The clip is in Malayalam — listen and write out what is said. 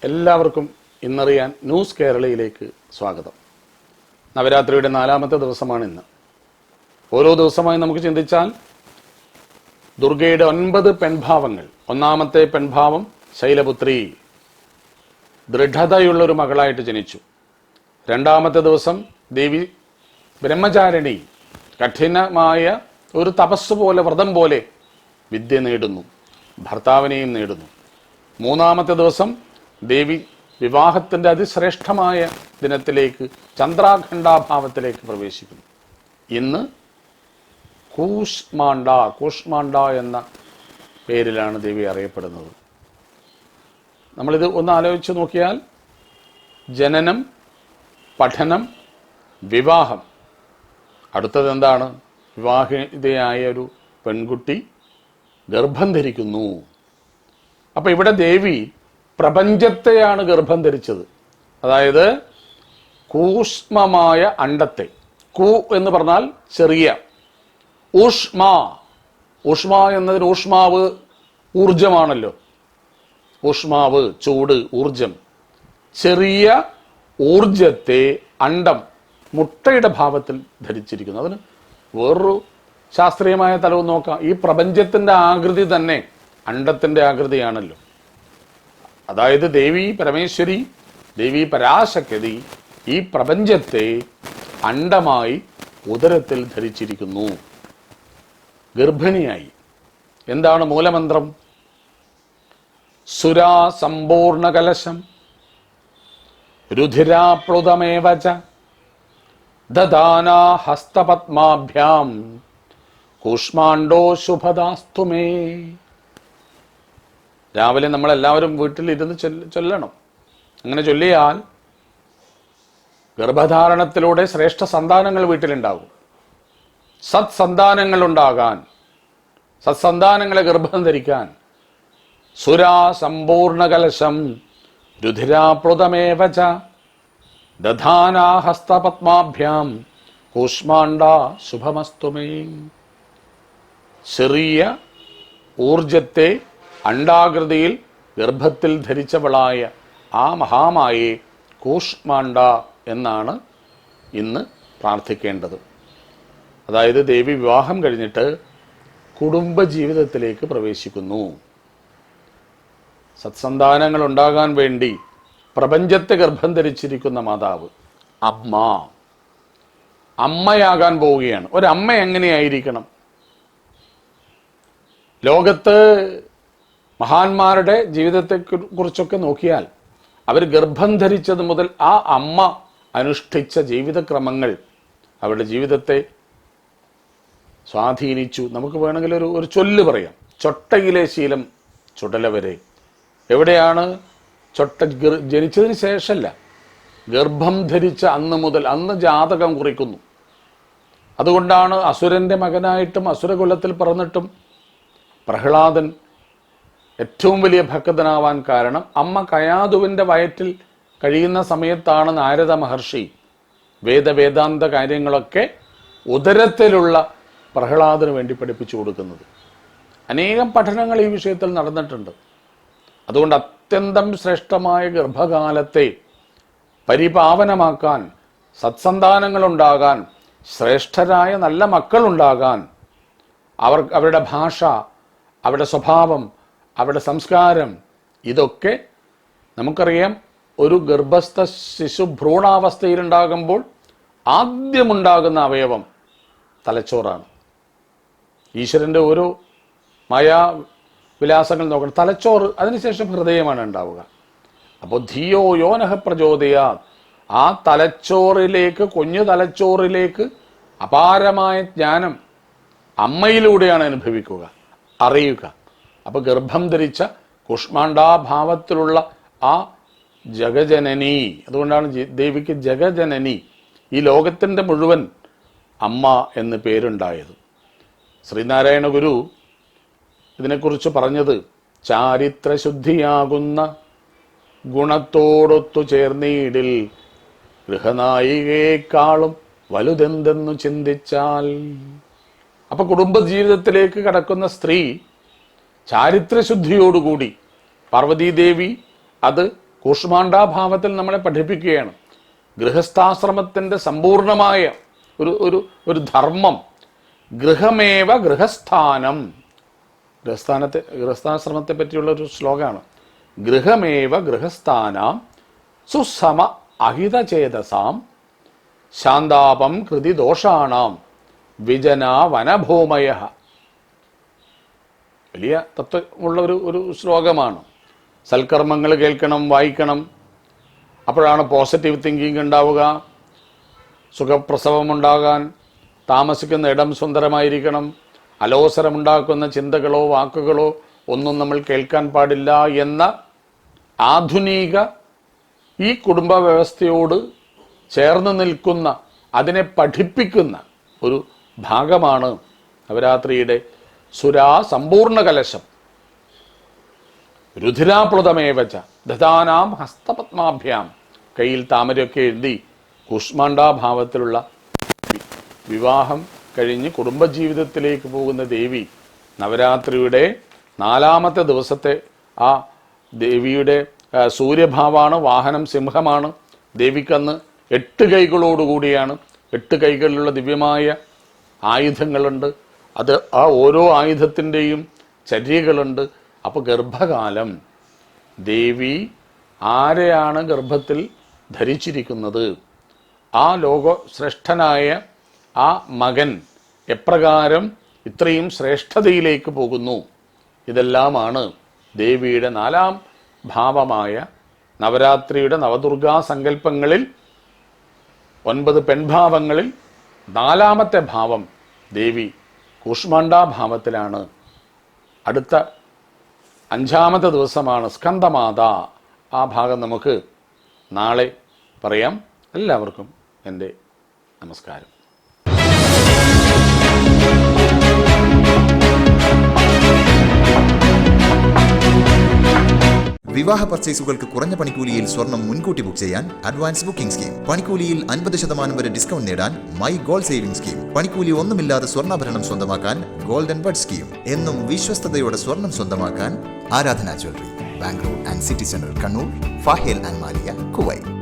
എല്ലാവർക്കും ഇന്നറിയാൻ ന്യൂസ് കേരളയിലേക്ക് സ്വാഗതം. നവരാത്രിയുടെ 4ാമത്തെ ദിവസമാണ് ഇന്ന്. ഓരോ ദിവസമായി നമുക്ക് ചിന്തിച്ചാൽ ദുർഗയുടെ 9 പെൺഭാവങ്ങൾ. 1ാമത്തെ പെൺഭാവം ശൈലപുത്രി, ദൃഢതയുള്ളൊരു മകളായിട്ട് ജനിച്ചു. 2ാമത്തെ ദിവസം ദേവി ബ്രഹ്മചാരിണി, കഠിനമായ ഒരു തപസ് പോലെ, വ്രതം പോലെ വിദ്യ നേടുന്നു, ഭർത്താവിനെയും നേടുന്നു. 3ാമത്തെ ദിവസം ദേവി വിവാഹത്തിൻ്റെ അതിശ്രേഷ്ഠമായ ദിനത്തിലേക്ക്, ചന്ദ്രാഖണ്ഡാഭാവത്തിലേക്ക് പ്രവേശിക്കുന്നു. ഇന്ന് കൂഷ്മാണ്ഡ എന്ന പേരിലാണ് ദേവി അറിയപ്പെടുന്നത്. നമ്മളിത് ഒന്ന് ആലോചിച്ച് നോക്കിയാൽ, ജനനം, പഠനം, വിവാഹം. അടുത്തത് എന്താണ്? വിവാഹിതയായ ഒരു പെൺകുട്ടി ഗർഭം ധരിക്കുന്നു. അപ്പം ഇവിടെ ദേവി പ്രപഞ്ചത്തെയാണ് ഗർഭം ധരിച്ചത്. അതായത് കൂഷ്മമായ അണ്ടത്തെ. കൂ എന്ന് പറഞ്ഞാൽ ചെറിയ, ഊഷ്മ എന്നതിന് ഊഷ്മാവ് ഊർജമാണല്ലോ. ഊഷ്മാവ് ചൂട്, ഊർജം. ചെറിയ ഊർജത്തെ അണ്ടം മുട്ടയുടെ ഭാവത്തിൽ ധരിച്ചിരിക്കുന്നു. അതിന് വേറൊരു ശാസ്ത്രീയമായ തലവും നോക്കാം. ഈ പ്രപഞ്ചത്തിന്റെ ആകൃതി തന്നെ അണ്ടത്തിന്റെ ആകൃതിയാണല്ലോ. അതായത് ദേവി പരമേശ്വരി, ദേവി പരാശക്തി ഈ പ്രപഞ്ചത്തെ അണ്ടമായി ഉദരത്തിൽ ധരിച്ചിരിക്കുന്നു, ഗർഭിണിയായി. എന്താണ് മൂലമന്ത്രം? സുരാ സമ്പൂർണ്ണ കലശം രുധിരാപ്ലുതമേവച ദദാനാ ഹസ്തപത്മാഭ്യാം കൂഷ്മാണ്ഡോ ശുഭദാസ്തുമേ. രാവിലെ നമ്മളെല്ലാവരും വീട്ടിലിരുന്ന് ചൊല്ലണം. അങ്ങനെ ചൊല്ലിയാൽ ഗർഭധാരണത്തിലൂടെ ശ്രേഷ്ഠ സന്താനങ്ങൾ വീട്ടിലുണ്ടാകും. സത്സന്താനങ്ങൾ ഉണ്ടാകാൻ, സത്സന്താനങ്ങളെ ഗർഭം ധരിക്കാൻ സുരാ സമ്പൂർണ്ണ കലശം രുധിരാപ്ലുതമേവച ദധാനാ ഹസ്തപത്മാഭ്യാം കൂഷ്മാണ്ഡ ശുഭമസ്തുമേ. ചെറിയ ഊർജത്തെ അണ്ടാകൃതിയിൽ ഗർഭത്തിൽ ധരിച്ചവളായ ആ മഹാമായെ കൂഷ്മാണ്ഡ എന്നാണ് ഇന്ന് പ്രാർത്ഥിക്കേണ്ടത്. അതായത് ദേവി വിവാഹം കഴിഞ്ഞിട്ട് കുടുംബജീവിതത്തിലേക്ക് പ്രവേശിക്കുന്നു. സത്സന്താനങ്ങൾ ഉണ്ടാകാൻ വേണ്ടി പ്രപഞ്ചത്തെ ഗർഭം ധരിച്ചിരിക്കുന്ന മാതാവ്, അമ്മയാകാൻ പോവുകയാണ്. ഒരമ്മ എങ്ങനെയായിരിക്കണം? ലോകത്ത് മഹാന്മാരുടെ ജീവിതത്തെ കുറിച്ചൊക്കെ നോക്കിയാൽ അവർ ഗർഭം ധരിച്ചത് മുതൽ ആ അമ്മ അനുഷ്ഠിച്ച ജീവിതക്രമങ്ങൾ അവരുടെ ജീവിതത്തെ സ്വാധീനിച്ചു. നമുക്ക് വേണമെങ്കിൽ ഒരു ചൊല്ല് പറയാം: ചൊട്ടയിലെ ശീലം ചുടല വരെ. എവിടെയാണ് ചൊട്ട? ജനിച്ചതിന് ശേഷമല്ല, ഗർഭം ധരിച്ച അന്ന് മുതൽ. അന്ന് ജാതകം കുറിക്കുന്നു. അതുകൊണ്ടാണ് അസുരന്റെ മകനായിട്ടും അസുരകുലത്തിൽ പിറന്നിട്ടും പ്രഹ്ലാദൻ ഏറ്റവും വലിയ ഭക്തനാവാൻ കാരണം അമ്മ കയാതുവിൻ്റെ വയറ്റിൽ കഴിയുന്ന സമയത്താണ് നാരദ മഹർഷി വേദാന്ത കാര്യങ്ങളൊക്കെ ഉദരത്തിലുള്ള പ്രഹ്ലാദന് വേണ്ടി പഠിപ്പിച്ചു കൊടുക്കുന്നത്. അനേകം പഠനങ്ങൾ ഈ വിഷയത്തിൽ നടന്നിട്ടുണ്ട്. അതുകൊണ്ട് അത്യന്തം ശ്രേഷ്ഠമായ ഗർഭകാലത്തെ പരിപാവനമാക്കാൻ, സത്സന്താനങ്ങളുണ്ടാകാൻ, ശ്രേഷ്ഠരായ നല്ല മക്കളുണ്ടാകാൻ, അവരുടെ ഭാഷ, അവരുടെ സ്വഭാവം, അവരുടെ സംസ്കാരം, ഇതൊക്കെ നമുക്കറിയാം. ഒരു ഗർഭസ്ഥ ശിശു ഭ്രൂണാവസ്ഥയിലുണ്ടാകുമ്പോൾ ആദ്യമുണ്ടാകുന്ന അവയവം തലച്ചോറാണ്. ഈശ്വരൻ്റെ ഓരോ മായാവിലാസങ്ങൾ നോക്കണം. തലച്ചോറ്, അതിനുശേഷം ഹൃദയമാണ് ഉണ്ടാവുക. അപ്പോൾ ധിയോ യോനഃ പ്രചോദയാത്, ആ തലച്ചോറിലേക്ക്, കുഞ്ഞു തലച്ചോറിലേക്ക് അപാരമായ ജ്ഞാനം അമ്മയിലൂടെയാണ് അനുഭവിക്കുക, അറിയുക. അപ്പൊ ഗർഭം ധരിച്ച കൂഷ്മാണ്ഡാഭാവത്തിലുള്ള ആ ജഗജനനി, അതുകൊണ്ടാണ് ദേവിക്ക് ജഗജനനി, ഈ ലോകത്തിൻ്റെ മുഴുവൻ അമ്മ എന്ന് പേരുണ്ടായത്. ശ്രീനാരായണ ഗുരു ഇതിനെക്കുറിച്ച് പറഞ്ഞത്, ചാരിത്രശുദ്ധിയാകുന്ന ഗുണത്തോടൊത്തു ചേർന്നീടിൽ ഗൃഹനായികയെക്കാളും വലുതെന്തെന്നു ചിന്തിച്ചാൽ. അപ്പൊ കുടുംബജീവിതത്തിലേക്ക് കടക്കുന്ന സ്ത്രീ ചാരിത്രശുദ്ധിയോടുകൂടി, പാർവതീദേവി അത് കൂഷ്മാണ്ഡാഭാവത്തിൽ നമ്മളെ പഠിപ്പിക്കുകയാണ്. ഗൃഹസ്ഥാശ്രമത്തിൻ്റെ സമ്പൂർണമായ ഒരു ധർമ്മം. ഗൃഹമേവ ഗൃഹസ്ഥാനം. ഗൃഹസ്ഥാശ്രമത്തെ പറ്റിയുള്ള ഒരു ശ്ലോകമാണ്. ഗൃഹമേവ ഗൃഹസ്ഥാനാം സുസമ അഹിതചേതസാം ശാന്താപം കൃതി ദോഷാണാം വിജന വനഭൂമയ. വലിയ തത്വമുള്ള ഒരു ശ്ലോകമാണ്. സൽക്കർമ്മങ്ങൾ കേൾക്കണം, വായിക്കണം. അപ്പോഴാണ് പോസിറ്റീവ് തിങ്കിങ് ഉണ്ടാവുക. സുഖപ്രസവമുണ്ടാകാൻ താമസിക്കുന്ന ഇടം സുന്ദരമായിരിക്കണം. അലോസരമുണ്ടാക്കുന്ന ചിന്തകളോ വാക്കുകളോ ഒന്നും നമ്മൾ കേൾക്കാൻ പാടില്ല എന്ന ആധുനിക ഈ കുടുംബ വ്യവസ്ഥയോട് ചേർന്ന് നിൽക്കുന്ന, അതിനെ പഠിപ്പിക്കുന്ന ഒരു ഭാഗമാണ് നവരാത്രിയുടെ സുരാ സമ്പൂർണ്ണ കലശം. രുധിരാപ്ലുതമേവച്ച ദധാനാം ഹസ്തപത്മാഭ്യാം. കയ്യിൽ താമരയൊക്കെ എഴുതി കൂഷ്മാണ്ഡാഭാവത്തിലുള്ള വിവാഹം കഴിഞ്ഞ് കുടുംബജീവിതത്തിലേക്ക് പോകുന്ന ദേവി നവരാത്രിയുടെ 4ാമത്തെ ദിവസത്തെ ആ ദേവിയുടെ സൂര്യഭാവമാണ്. വാഹനം സിംഹമാണ്. ദേവിക്കന്ന് 8 കൈകളോടുകൂടിയാണ്. 8 കൈകളിലുള്ള ദിവ്യമായ ആയുധങ്ങളുണ്ട്. അത് ആ ഓരോ ആയുധത്തിൻ്റെയും ചര്യകളുണ്ട്. അപ്പോൾ ഗർഭകാലം ദേവി ആരെയാണ് ഗർഭത്തിൽ ധരിച്ചിരിക്കുന്നത്, ആ ലോകശ്രേഷ്ഠനായ ആ മകൻ എപ്രകാരം ഇത്രയും ശ്രേഷ്ഠതയിലേക്ക് പോകുന്നു, ഇതെല്ലാമാണ് ദേവിയുടെ 4ാം ഭാവമായ നവരാത്രിയുടെ നവദുർഗാ സങ്കല്പങ്ങളിൽ 9 പെൺഭാവങ്ങളിൽ 4ാമത്തെ ഭാവം ദേവി കൂഷ്മാണ്ഡാഭാവത്തിലാണ്. അടുത്ത 5ാമത്തെ ദിവസമാണ് സ്കന്ദമാത. ആ ഭാഗം നമുക്ക് നാളെ പറയാം. എല്ലാവർക്കും എൻ്റെ നമസ്കാരം. വിവാഹ പർച്ചേസുകൾക്ക് കുറഞ്ഞ പണിക്കൂലിയിൽ സ്വർണം മുൻകൂട്ടി ബുക്ക് ചെയ്യാൻ അഡ്വാൻസ് ബുക്കിംഗ് സ്കീം. പണിക്കൂലിയിൽ 50% വരെ ഡിസ്കൗണ്ട് നേടാൻ മൈ ഗോൾഡ് സേവിംഗ് സ്കീം. പണിക്കൂലി ഒന്നുമില്ലാതെ സ്വർണ്ണാഭരണം സ്വന്തമാക്കാൻ ഗോൾഡൻ ബഡ് സ്കീം. എന്നും വിശ്വസ്തയോടെ സ്വർണം സ്വന്തമാക്കാൻ ആരാധന jewellery, Bangalore and city centre, Kannur, ഫാഹേൽ and Maliya, Kuwait.